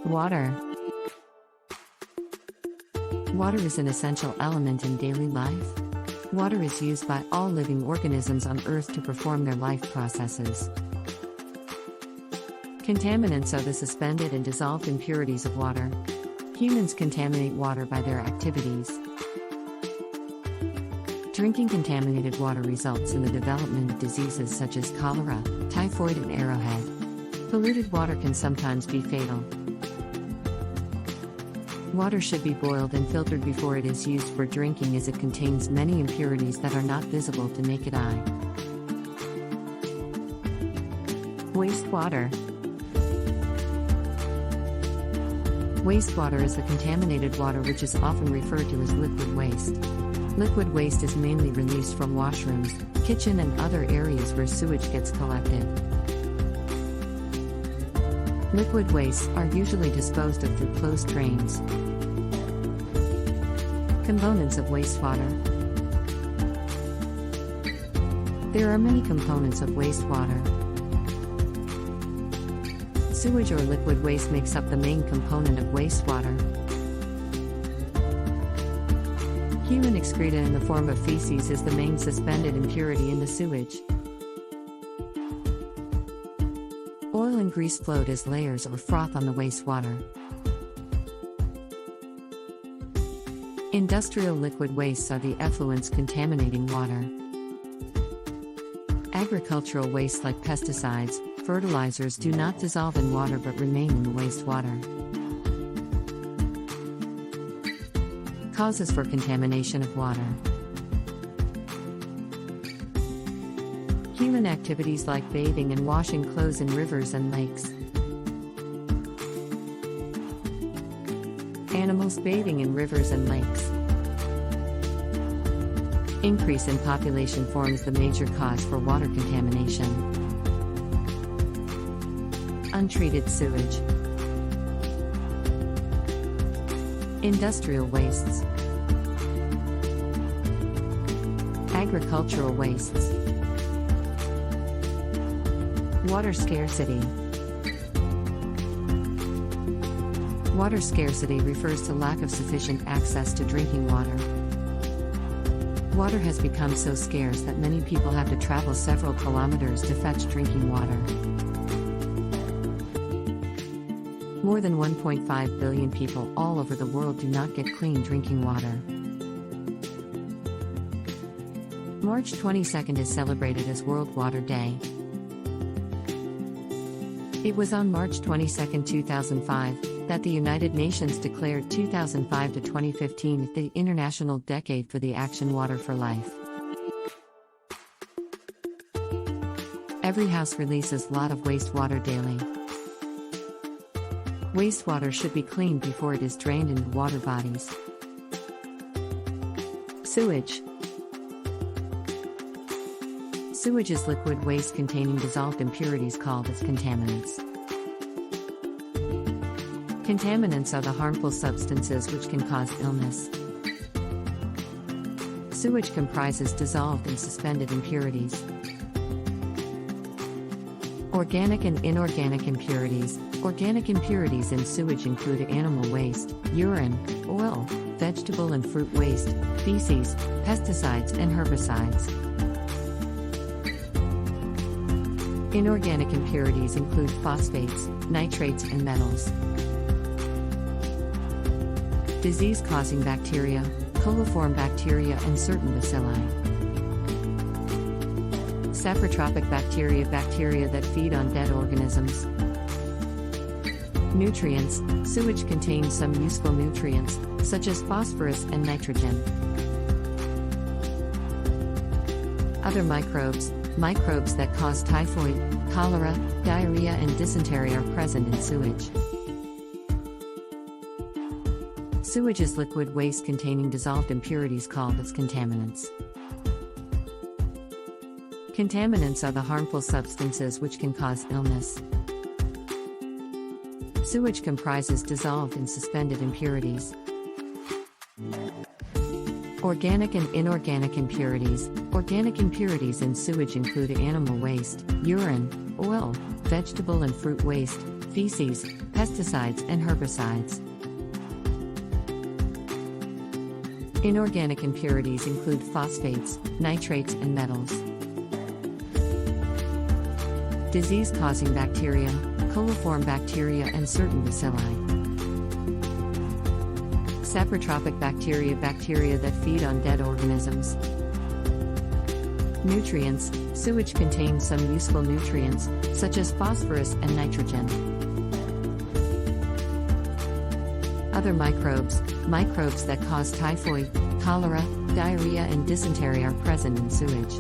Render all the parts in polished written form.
Water. Water is an essential element in daily life. Water is used by all living organisms on Earth to perform their life processes. Contaminants are the suspended and dissolved impurities of water. Humans contaminate water by their activities. Drinking contaminated water results in the development of diseases such as cholera, typhoid, and arrowhead. Polluted water can sometimes be fatal. Water should be boiled and filtered before it is used for drinking, as it contains many impurities that are not visible to naked eye. Wastewater. Wastewater is the contaminated water which is often referred to as liquid waste. Liquid waste is mainly released from washrooms, kitchen, and other areas where sewage gets collected. Liquid wastes are usually disposed of through closed drains. Components of wastewater. There are many components of wastewater. Sewage or liquid waste makes up the main component of wastewater. Human excreta in the form of feces is the main suspended impurity in the sewage. Oil and grease float as layers or froth on the wastewater. Industrial liquid wastes are the effluents contaminating water. Agricultural wastes like pesticides, fertilizers do not dissolve in water but remain in the wastewater. Causes for contamination of water. Human activities like bathing and washing clothes in rivers and lakes. Animals bathing in rivers and lakes. Increase in population forms the major cause for water contamination. Untreated sewage. Industrial wastes. Agricultural wastes. Water scarcity. Water scarcity refers to lack of sufficient access to drinking water. Water has become so scarce that many people have to travel several kilometers to fetch drinking water. More than 1.5 billion people all over the world do not get clean drinking water. March 22nd is celebrated as World Water Day. It was on March 22, 2005, that the United Nations declared 2005 to 2015 the International Decade for the Action Water for Life. Every house releases a lot of wastewater daily. Wastewater should be cleaned before it is drained into water bodies. Sewage. Sewage is liquid waste containing dissolved impurities called as contaminants. Contaminants are the harmful substances which can cause illness. Sewage comprises dissolved and suspended impurities. Organic and inorganic impurities. Organic impurities in sewage include animal waste, urine, oil, vegetable and fruit waste, feces, pesticides and herbicides. Inorganic impurities include phosphates, nitrates and metals. Disease-causing bacteria, coliform bacteria and certain bacilli. Saprotropic bacteria, bacteria that feed on dead organisms. Nutrients. Sewage contains some useful nutrients, such as phosphorus and nitrogen. Other microbes. Microbes that cause typhoid, cholera, diarrhea and dysentery are present in sewage. Sewage is liquid waste containing dissolved impurities called as contaminants. Contaminants are the harmful substances which can cause illness. Sewage comprises dissolved and suspended impurities. Organic and inorganic impurities. Organic impurities in sewage include animal waste, urine, oil, vegetable and fruit waste, feces, pesticides, and herbicides. Inorganic impurities include phosphates, nitrates, and metals. Disease-causing bacteria, coliform bacteria, and certain bacilli. Saprotropic bacteria, bacteria that feed on dead organisms. Nutrients. Sewage contains some useful nutrients, such as phosphorus and nitrogen. Other microbes. Microbes that cause typhoid, cholera, diarrhea, and dysentery are present in sewage.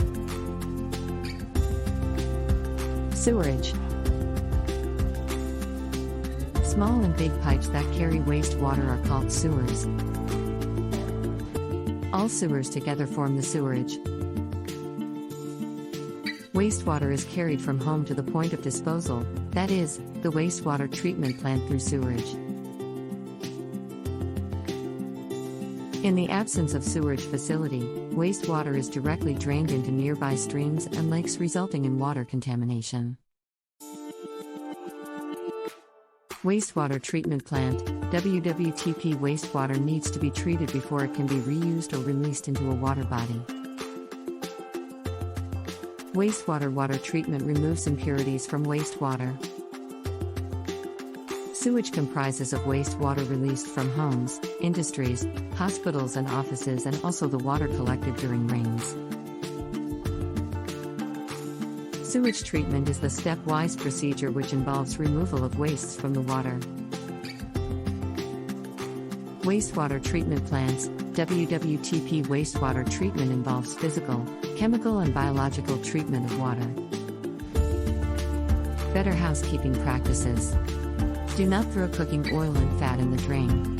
Sewerage. Small and big pipes that carry wastewater are called sewers. All sewers together form the sewerage. Wastewater is carried from home to the point of disposal, that is, the wastewater treatment plant through sewerage. In the absence of sewerage facility, wastewater is directly drained into nearby streams and lakes, resulting in water contamination. Wastewater treatment plant, WWTP. Wastewater needs to be treated before it can be reused or released into a water body. Wastewater water treatment removes impurities from wastewater. Sewage comprises of wastewater released from homes, industries, hospitals, and offices, and also the water collected during rains. Sewage treatment is the stepwise procedure which involves removal of wastes from the water. Wastewater treatment plants, WWTP. Wastewater treatment involves physical, chemical, and biological treatment of water. Better housekeeping practices. Do not throw cooking oil and fat in the drain.